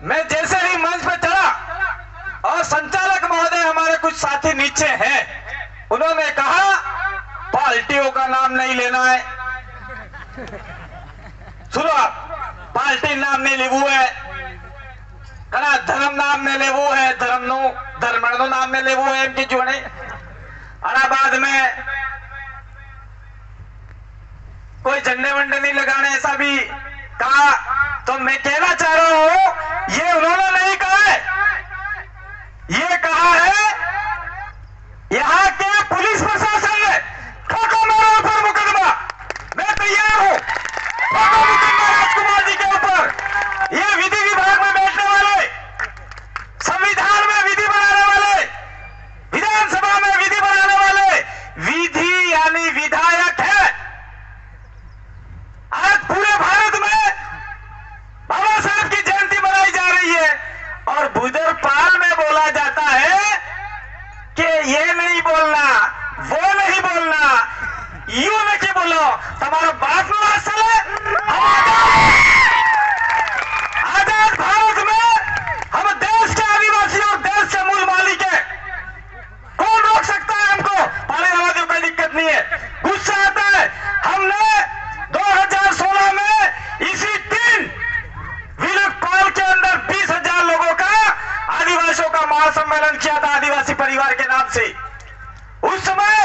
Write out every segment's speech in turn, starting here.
मैं जैसे ही मंच पे चढ़ा और संचालक महोदय हमारे कुछ साथी नीचे हैं, उन्होंने कहा पार्टियों का नाम नहीं लेना है। सुनो आप, पार्टी नाम नहीं लेवू है, कना धर्म नाम ने लेवू है, धर्मनो नाम ने लेवू है इनकी जोड़े। अलाहाबाद में कोई झंडे वंडे नहीं लगाने ऐसा भी कहा। तो मैं कहना चाह रहा हूं, ये उन्होंने नहीं कहा है, ये कहा है यहां के पुलिस प्रशासन ने। ठोको मेरे ऊपर मुकदमा, मैं तैयार हूं। ठोको मुकदमा राजकुमार जी के ऊपर। ये विधि विभाग में बैठने वाले, संविधान में विधि बनाने वाले, विधानसभा में विधि बनाने वाले, विधि यानी विधायक है। आज पूरे भारत में बाबा साहब की जयंती मनाई जा रही है और बुदरपाल में बोला जाता है कि ये नहीं बोलना, वो नहीं बोलना, यूं नहीं बोलो, तुम्हारा बात में असल है। आजाद भारत में हम देश के आदिवासी और देश के मूल मालिक है। कौन रोक सकता है हमको? पाले आवादियों कोई दिक्कत नहीं है। गुस्सा आता है। हमने 2016 में इसी दिन विलकपाल के अंदर 20,000 लोगों का आदिवासियों का महासम्मेलन किया था, आदिवासी परिवार के नाम से। उस समय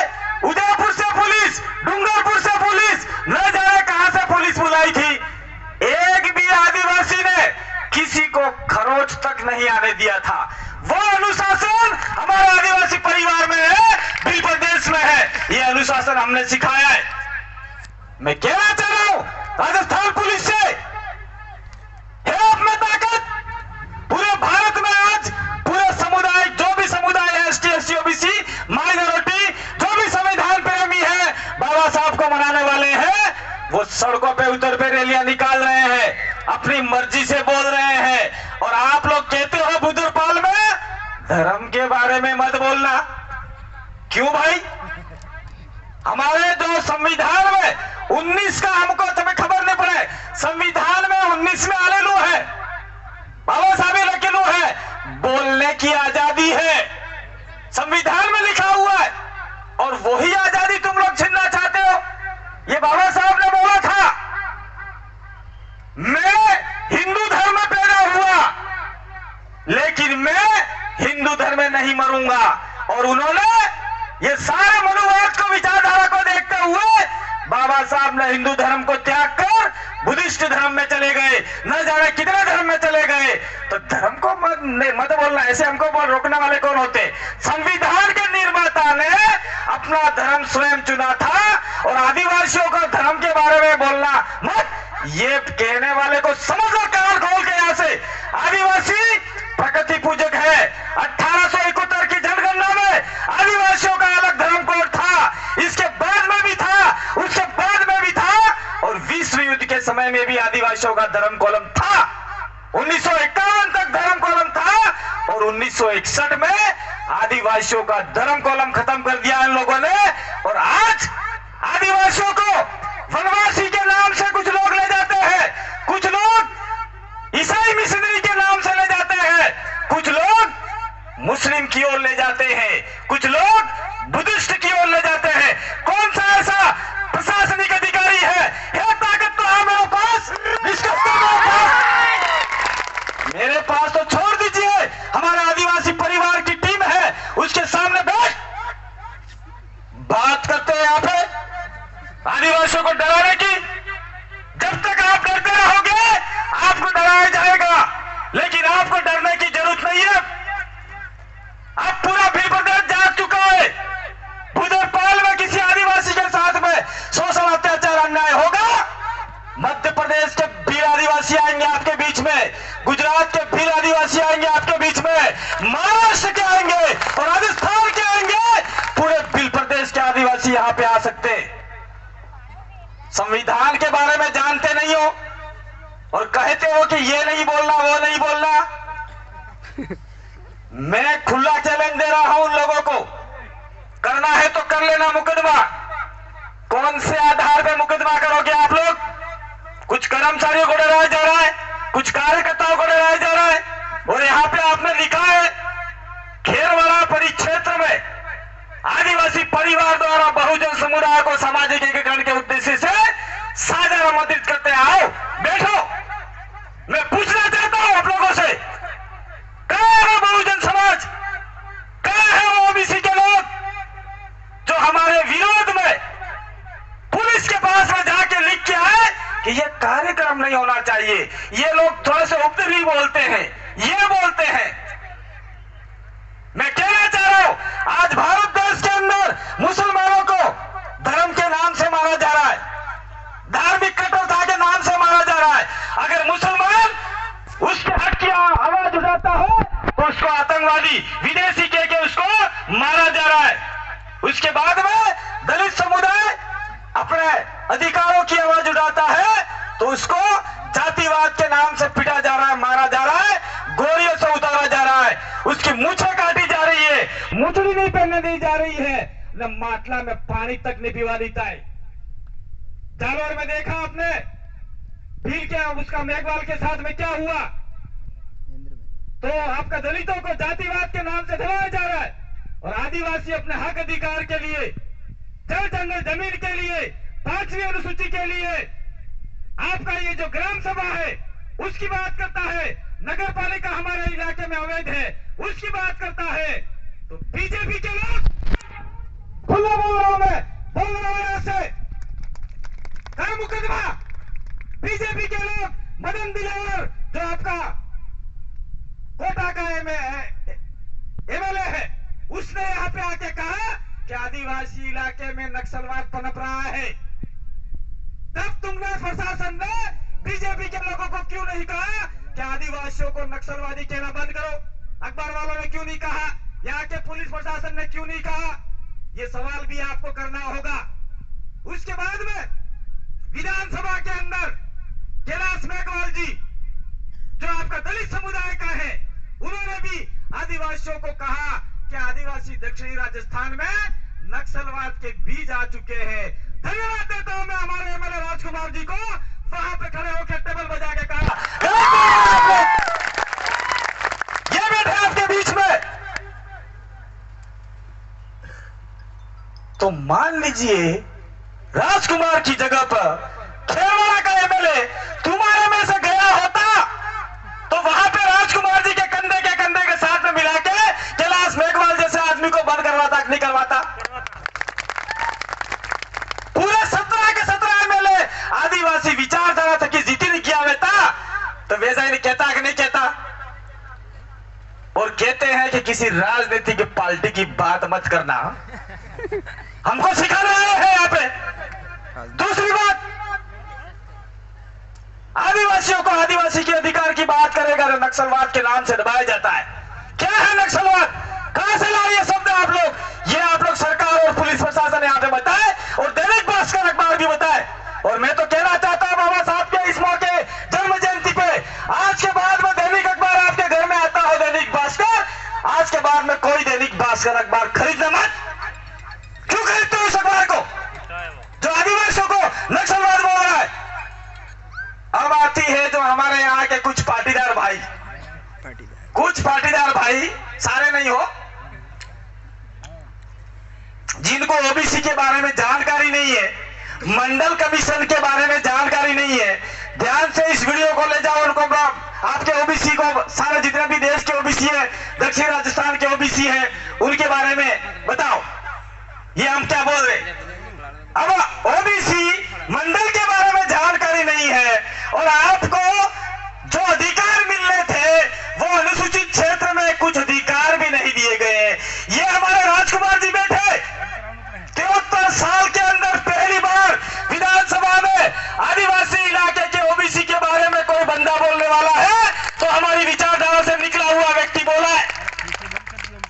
उदयपुर से पुलिस, डूंगरपुर से पुलिस, न जाने कहां से पुलिस बुलाई थी। एक भी आदिवासी ने किसी को खरोच तक नहीं आने दिया था। वो अनुशासन हमारे आदिवासी परिवार में है, बिल प्रदेश में है। ये अनुशासन हमने सिखाया है। मैं कहना चाह रहा हूं राजस्थान पुलिस से, है आप में ताकत। पूरे भारत में आज पूरे समुदाय, जो भी समुदाय है, एसटी, एससी, ओबीसी, माइनॉरिटी, जो भी संविधान प्रेमी है, बाबा साहब को मनाने वाले हैं, वो सड़कों पे उतर पे रैलियां निकाल रहे हैं, अपनी मर्जी से बोल रहे हैं। और आप लोग कहते हो बुदरपाल में धर्म के बारे में मत बोलना। क्यों भाई? हमारे जो संविधान में 19 का, हमको तुम्हें खबर नहीं पड़े, संविधान में 19 में आलेलू है, बाबा साहब लखेलू है, बोलने की आजादी है, संविधान में लिखा हुआ है। और वही आजादी तुम लोग छीनना चाहते हो। ये बाबा साहब ने बोला था, मैं हिंदू धर्म में पैदा हुआ लेकिन मैं हिंदू धर्म में नहीं मरूंगा। और उन्होंने ये सारे मनुवाद को, विचारधारा को देखते हुए बाबा साहब ने हिंदू धर्म को त्याग कर बुद्धिस्ट धर्म में चले गए, न जाने कितने धर्म में चले गए। तो धर्म को मत बोलना, ऐसे हमको बोल रोकने वाले कौन होते? संविधान के निर्माता ने अपना धर्म स्वयं चुना था और आदिवासियों को धर्म के बारे में बोलना मत, ये कहने वाले को समझ लो कान खोल के। यहां से आदिवासी प्रकृति पूजक है। 1871 की जनगणना में आदिवासियों का अलग धर्म कोड था, इसके बाद में भी था, उसके बाद में भी था, और विश्व युद्ध के समय में भी आदिवासियों का धर्म कॉलम था। 1951 तक धर्म कॉलम था और 1961 में आदिवासियों का धर्म कॉलम खत्म कर दिया इन लोगों ने। और आज आदिवासियों को वनवासी के नाम से कुछ लोग ले जाते हैं, कुछ लोग ईसाई मिशनरी के नाम से ले जाते हैं, कुछ लोग मुस्लिम की ओर ले जाते हैं, कुछ लोग बुद्धिस्ट की ओर ले जाते हैं। कौन सा ऐसा प्रशासनिक अधिकारी है? ताकत तो है मेरे पास, मेरे पास तो छोड़ दीजिए, हमारे आदिवासी परिवार की टीम है, उसके सामने बैठ बात करते हैं। यहाँ पे आदिवासियों को डराने की, जब तक आप डरते रहोगे आपको डराया जाएगा, लेकिन आपको डरने की जरूरत नहीं है। अब पूरा बिल प्रदेश जाग चुका है। बुदरपाल में किसी आदिवासी के साथ में शोषण, अत्याचार, अन्याय होगा, मध्य प्रदेश के भील आदिवासी आएंगे आपके बीच में, गुजरात के भील आदिवासी आएंगे आपके बीच में, महाराष्ट्र के आएंगे और राजस्थान के आएंगे, पूरे भील प्रदेश के आदिवासी यहां पे आ सकते। संविधान के बारे में जानते नहीं हो और कहते हो कि ये नहीं बोलना, वो नहीं बोलना। मैं खुला चैलेंज दे रहा हूं उन लोगों को, करना है तो कर लेना मुकदमा। कौन से आधार पे मुकदमा करोगे आप लोग? कुछ कर्मचारियों को डराया जा रहा है, कुछ कार्यकर्ताओं को डराया जा रहा है। परिवार द्वारा बहुजन समुदाय को सामाजिक एकीकरण के उद्देश्य से साझा आमंत्रित करते हैं। आओ बैठो। मैं पूछना चाहता हूं आप लोगों से, कहां है बहुजन समाज, कहां है वो ओबीसी के लोग जो हमारे विरोध में पुलिस के पास में जाके लिख के आए कि ये कार्यक्रम नहीं होना चाहिए। ये लोग थोड़े से उपद्रवी बोलते हैं, ये बोलते हैं। मैं कहना चाह रहा हूं, आज भारत देश के अंदर मुसलमानों को धर्म के नाम से मारा जा रहा है, धार्मिक कठोरता के नाम से मारा जा रहा है। अगर मुसलमान उसके हक की आवाज उठाता हो तो उसको आतंकवादी, विदेशी कह के उसको मारा जा रहा है। उसके बाद में दलित समुदाय अपने अधिकारों की आवाज उठाता है तो उसको जातिवाद के नाम से पिटा जा रहा है, मारा जा रहा है, गोलियों से उतारा जा रहा है, उसकी मूछें काटी जा रही है, मुचड़ी नहीं पहनने दी जा रही है, न माटला में पानी तक नहीं पिवा देता है। जालौर में देखा आपने भील क्या उसका मेघवाल के साथ में क्या हुआ, तो आपका दलितों को जातिवाद के नाम से दबाया जा रहा है और आदिवासी अपने हक अधिकार के लिए, जल जंगल जमीन के लिए, 5वीं अनुसूची के लिए, आपका ये जो ग्राम सभा है उसकी बात करता है, नगर पालिका हमारे इलाके में अवैध है उसकी बात करता है, तो बीजेपी के लोग खुला बोल रहा हूं, मैं बोल रहा हूं यहां से, कर मुकदमा। बीजेपी के लोग, मदन दिलावर जो आपका कोटा का एमएलए है, उसने यहां पे आके कहा कि आदिवासी इलाके में नक्सलवाद पनप रहा है। तब तुमने प्रशासन ने बीजेपी के लोगों को क्यों नहीं कहा कि आदिवासियों को नक्सलवादी कहना बंद करो? अखबार वालों ने क्यों नहीं कहा? यहाँ के पुलिस प्रशासन ने क्यों नहीं कहा? ये सवाल भी आपको करना होगा। उसके बाद में विधानसभा के अंदर कैलाश मेघवाल जी जो आपका दलित समुदाय का है, उन्होंने भी आदिवासियों को कहा कि आदिवासी दक्षिणी राजस्थान में नक्सलवाद के बीज आ चुके हैं। धन्यवाद देता हूं मैं हमारे एमएलए राजकुमार जी को, वहां पे खड़े होकर टेबल बजा के कहा, ये बैठे आपके बीच में। तो मान लीजिए राजकुमार की जगह पर खेलवाड़ा का एमएलए तुम्हारे में से गया होता तो वहां पे राजकुमार जी के कंधे के साथ में मिला के कैलाश मेघवाल जैसे आदमी को बंद करवाता नहीं करवाता? पूरे 17 के 17 एमएलए आदिवासी विचारधारा तक की जीती नहीं किया बेटा, तो वैसा ही नहीं कहता कि नहीं कहता? और कहते हैं कि किसी राजनीतिक पार्टी की बात मत करना, हमको सिखाना है यहाँ पे। दूसरी बात, आदिवासियों को आदिवासी के अधिकार की बात करेगा तो नक्सलवाद के नाम से दबाया जाता है। क्या है नक्सलवाद? कहां से लाए ये शब्द आप लोग? ये आप लोग सरकार और पुलिस प्रशासन यहाँ पे बताए और दैनिक भास्कर अखबार भी बताए। और मैं तो कहना चाहता हूं बाबा साहब के इस मौके जन्म जयंती पे, आज के बाद में दैनिक अखबार आपके घर में आता हो, दैनिक भास्कर, आज के बाद में कोई दैनिक भास्कर अखबार खरीदना मत। क्यों खरीदते हो उस अखबार को जो आदिवासियों को नक्सलवाद बोल रहा है? अब आती है जो हमारे यहाँ के कुछ पाटीदार भाई, सारे नहीं हो, जिनको ओबीसी के बारे में जानकारी नहीं है, मंडल कमीशन के बारे में जानकारी नहीं है, ध्यान से इस वीडियो को ले जाओ, उनको आपके ओबीसी को, सारे जितने भी देश के ओबीसी है, दक्षिण राजस्थान के ओबीसी है, उनके बारे में बताओ ये हम क्या बोल रहे। अब ओबीसी मंडल के बारे में जानकारी नहीं है और आपको जो अधिकार मिलने थे वो अनुसूचित क्षेत्र में कुछ अधिकार भी नहीं दिए गए। ये हमारे राजकुमार जी बैठे 73 साल के अंदर पहली बार विधानसभा में आदिवासी इलाके के ओबीसी के बारे में कोई बंदा बोलने वाला है तो हमारी विचारधारा से निकला हुआ व्यक्ति बोला है।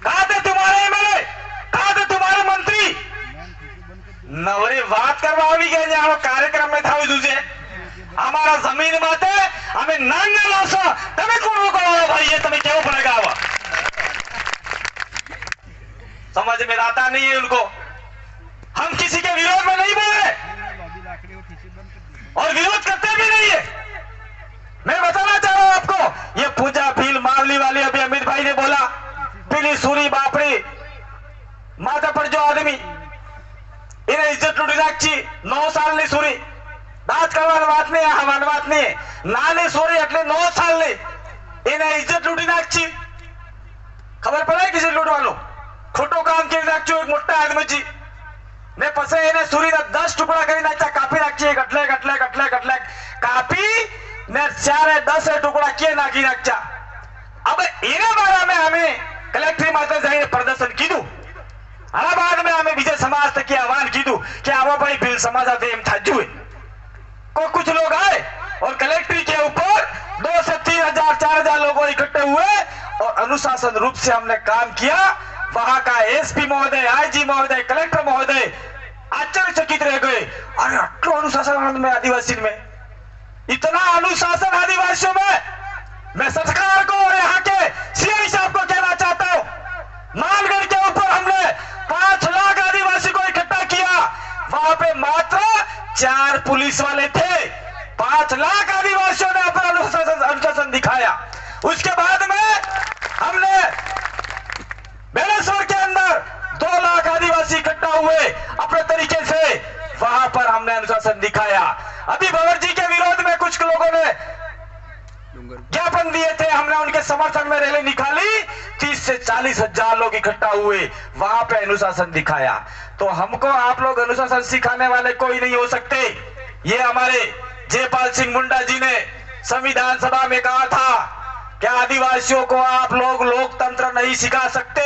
कहां थे तुम्हारे एमएलए, कहां थे तुम्हारे मंत्री? नवरे बात करवा भी गए जहां कार्यक्रम में था दूसरे हमारा जमीन बात है, हमें नांगा लाशा तमें कौन रोका भाई, ये तुम्हें क्यों पड़ेगा? हुआ समझ में आता नहीं है उनको। हम किसी के विरोध में नहीं बोल रहे और विरोध करते भी नहीं है। मैं बताना चाह रहा हूं आपको, ये पूजा भील मावली वाली, अभी अमित भाई ने बोला, पीली सूरी बापड़ी माथा पर जो आदमी इज्जत लुटी नाखी 9 साल सूरी दाज करवानी बात नहीं हमारी बात नहीं नानी सूरी એટલે 9 साल એને इज्जत लूटी नाखी खबर पड़े किसी लूटवानो खोटो काम કરી નાખ્યું એક મોટા આદમીજી ને પછી એને સુરીના 10 ટુકડા કરી નાખ્યા કાપી નાખી ગટલે ગટલે ગટલે ગટલે કાપી ને ચારે 10 ટુકડા કે નાખી નાખ્યા હવે એના બારામાં અમે કલેક્ટરી માથે જઈને પ્રદર્શન કીધું આના બાદ में हमें विजय समाज तक आह्वान कीधु कि आवो भाई बिल समाज एम थाजू को कुछ लोग आए और कलेक्ट्री के ऊपर 2 से 3 हजार 4 हजार लोगों इकट्ठे हुए और अनुशासन रूप से हमने काम किया। वहां का एसपी महोदय आईजी महोदय कलेक्टर महोदय आश्चर्यचकित रह गए। अरे अट्लो अनुशासन में आदिवासी में इतना अनुशासन आदिवासियों में। मैं सरकार को और यहाँ के सीआई साहब को कहना चाहता हूँ मालगढ़ के ऊपर हमने 5 लाख आदिवासी को इकट्ठा किया। वहां पे मात्र 4 पुलिस वाले थे। 5 लाख आदिवासियों ने अपना अनुशासन दिखाया। उसके बाद में हमने बेलेश्वर के अंदर 2 लाख आदिवासी इकट्ठा हुए अपने तरीके से। वहां पर हमने अनुशासन दिखाया। अभी भंवर जी के विरोध में कुछ लोगों ने ज्ञापन दिए थे, हमने उनके समर्थन में रैली निकाली। 30 से 40 हजार लोग इकट्ठा हुए, वहां पे अनुशासन दिखाया। तो हमको आप लोग अनुशासन सिखाने वाले कोई नहीं हो सकते। ये हमारे जयपाल सिंह मुंडा जी ने संविधान सभा में कहा था कि आदिवासियों को आप लोग लोकतंत्र नहीं सिखा सकते।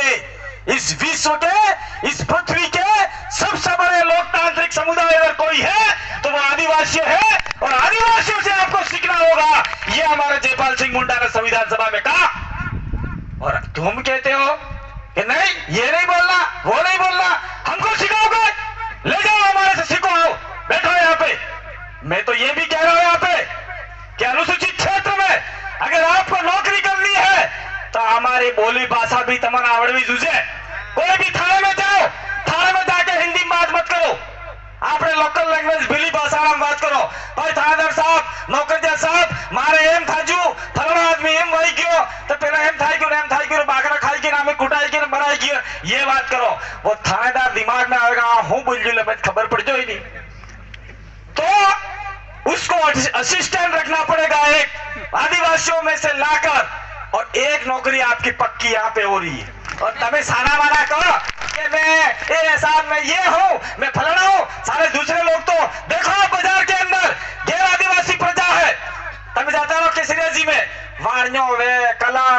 इस विश्व के इस पृथ्वी के सबसे बड़े लोकतांत्रिक समुदाय अगर कोई है तो वो आदिवासी है और आदिवासियों से आपको सीखना होगा। ये हमारे जयपाल सिंह मुंडा ने संविधान सभा में कहा। और तुम कहते हो कि नहीं ये नहीं बोलना वो नहीं बोलना, हमको सिखाओगे, ले जाओ हमारे से सीखो, आओ बैठो यहाँ पे। मैं तो ये भी कह रहा हूं यहाँ पे कि अनुसूचित क्षेत्र में अगर आपको नौकरी करनी है तो हमारी बोली भाषा भी तमन आवड़वी जुझे। कोई भी थाने में जाओ, थाने में जाके हिंदी में बात मत करो, आपने लोकल लैंग्वेज भीली भाषा में बात करो। भाई थानेदार साहब नौकरदार साहब मारे एम थाजू फलाना आदमी एम वही क्यों तो पहले एम थाई क्यों बागरा खाई के नामे कुटाई के मराई क्यों, ये बात करो। वो थानेदार दिमाग में आएगा हूं बोल जो खबर पड़ जो ही नहीं। तो उसको असिस्टेंट रखना पड़ेगा एक आदिवासियों में से लाकर, और एक नौकरी आपकी पक्की यहाँ पे हो रही है। और तमें साना माना कहो कि मैं साहब मैं ये हूँ मैं फलाना हूँ, सारे दूसरे लोग तो देखो बाजार के अंदर गैर आदिवासी प्रजा है। तमें जाता रहो केसरिया जी में वाणियों वे कला